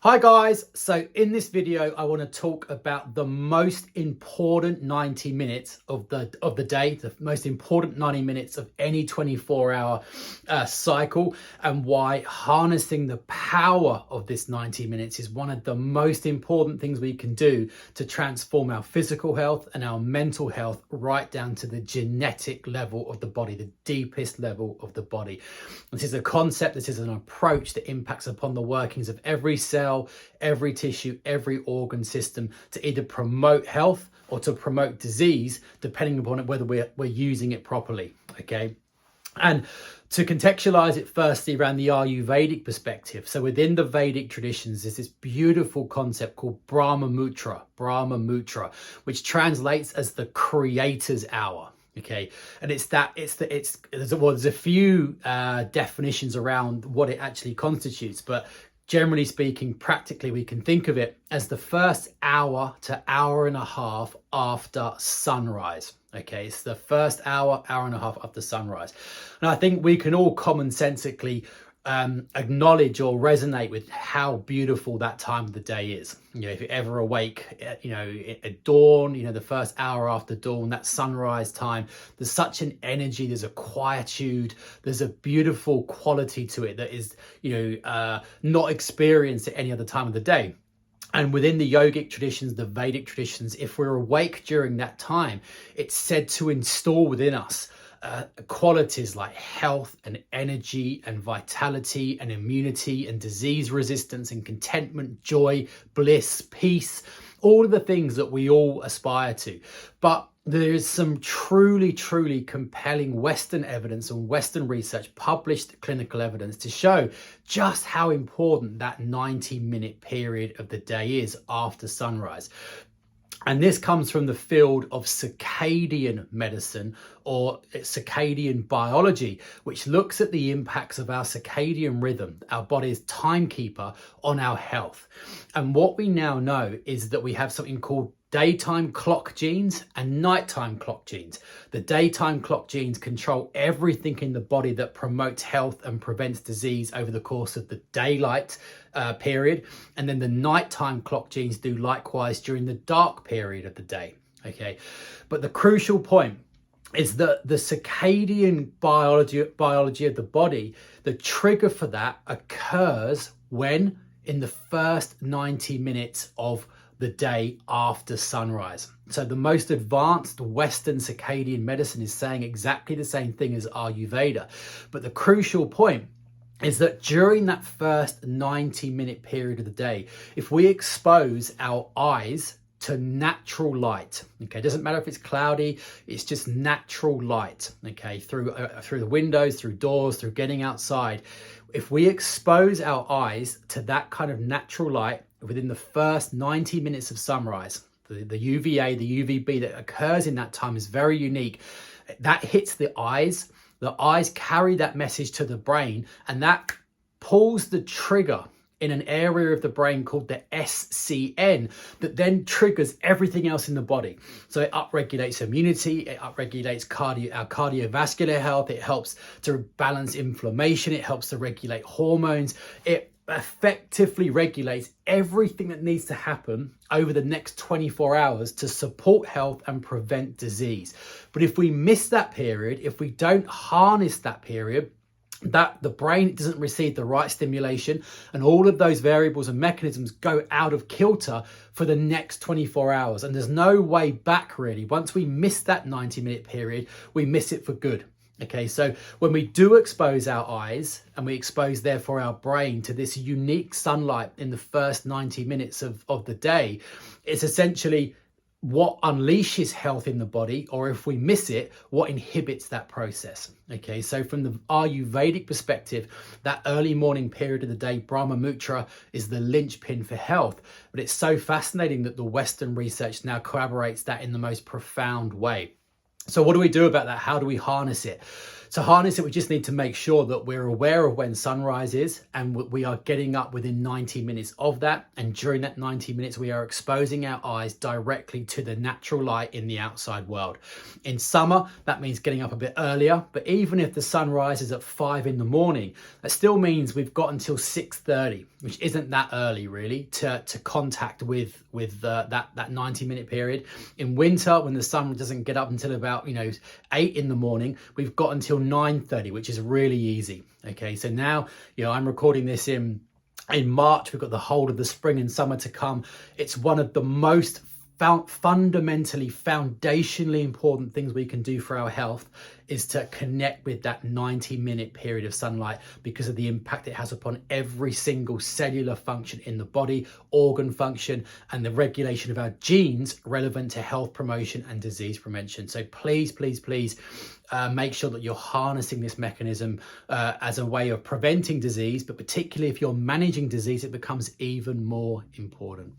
Hi guys, so in this video I want to talk about the most important 90 minutes of the day, the most important 90 minutes of any 24-hour cycle, and why harnessing the power of this 90 minutes is one of the most important things we can do to transform our physical health and our mental health right down to the genetic level of the body, the deepest level of the body. This is a concept, this is an approach that impacts upon the workings of every cell, every tissue, every organ system, to either promote health or to promote disease, depending upon whether we're using it properly. Okay. And to contextualize it firstly around the Ayurvedic perspective. So within the Vedic traditions, there's this beautiful concept called Brahma-Mutrya, which translates as the creator's hour. Okay, and there's a few definitions around what it actually constitutes, but generally speaking, practically, we can think of it as the first hour to hour and a half after sunrise. Okay, it's the first hour and a half after sunrise. And I think we can all commonsensically acknowledge or resonate with how beautiful that time of the day is. You know, if you're ever awake, at dawn, the first hour after dawn, that sunrise time, there's such an energy, there's a quietude, there's a beautiful quality to it that is, not experienced at any other time of the day. And within the yogic traditions, the Vedic traditions, if we're awake during that time, it's said to install within us qualities like health and energy and vitality and immunity and disease resistance and contentment, joy, bliss, peace, all of the things that we all aspire to. But there is some truly compelling Western evidence and Western research, published clinical evidence, to show just how important that 90-minute period of the day is after sunrise. And this comes from the field of circadian medicine, or circadian biology, which looks at the impacts of our circadian rhythm, our body's timekeeper, on our health. And what we now know is that we have something called daytime clock genes and nighttime clock genes. The daytime clock genes control everything in the body that promotes health and prevents disease over the course of the daylight period. And then the nighttime clock genes do likewise during the dark period of the day. Okay. But the crucial point is that the circadian biology of the body, the trigger for that occurs when in the first 90 minutes of the day after sunrise. So the most advanced Western circadian medicine is saying exactly the same thing as Ayurveda. But the crucial point is that during that first 90-minute period of the day, if we expose our eyes to natural light, okay, it doesn't matter if it's cloudy, it's just natural light, okay, through the windows, through doors, through getting outside. If we expose our eyes to that kind of natural light within the first 90 minutes of sunrise, the UVA, the UVB that occurs in that time is very unique. That hits the eyes carry that message to the brain, and that pulls the trigger in an area of the brain called the SCN that then triggers everything else in the body. So it upregulates immunity, it upregulates our cardiovascular health, it helps to balance inflammation, it helps to regulate hormones, it effectively regulates everything that needs to happen over the next 24 hours to support health and prevent disease. But if we miss that period, if we don't harness that period, that the brain doesn't receive the right stimulation, and all of those variables and mechanisms go out of kilter for the next 24 hours. And there's no way back, really. Once we miss that 90-minute period, we miss it for good. Okay, so when we do expose our eyes and we expose therefore our brain to this unique sunlight in the first 90 minutes of the day, it's essentially what unleashes health in the body, or if we miss it, what inhibits that process. Okay, so from the Ayurvedic perspective, that early morning period of the day, Brahma-Mutrya, is the linchpin for health. But it's so fascinating that the Western research now corroborates that in the most profound way. So what do we do about that? How do we harness it? To harness it, we just need to make sure that we're aware of when sunrise is, and we are getting up within 90 minutes of that. And during that 90 minutes, we are exposing our eyes directly to the natural light in the outside world. In summer, that means getting up a bit earlier, but even if the sun rises at 5 in the morning, that still means we've got until 6:30, which isn't that early really, to contact with that 90-minute period. In winter, when the sun doesn't get up until about 8 in the morning, we've got until 9:30, which is really easy. Okay, so now I'm recording this in March. We've got the whole of the spring and summer to come. It's one of the most fundamentally, foundationally important things we can do for our health is to connect with that 90-minute period of sunlight, because of the impact it has upon every single cellular function in the body, organ function, and the regulation of our genes relevant to health promotion and disease prevention. So please, please, please make sure that you're harnessing this mechanism as a way of preventing disease, but particularly if you're managing disease, it becomes even more important.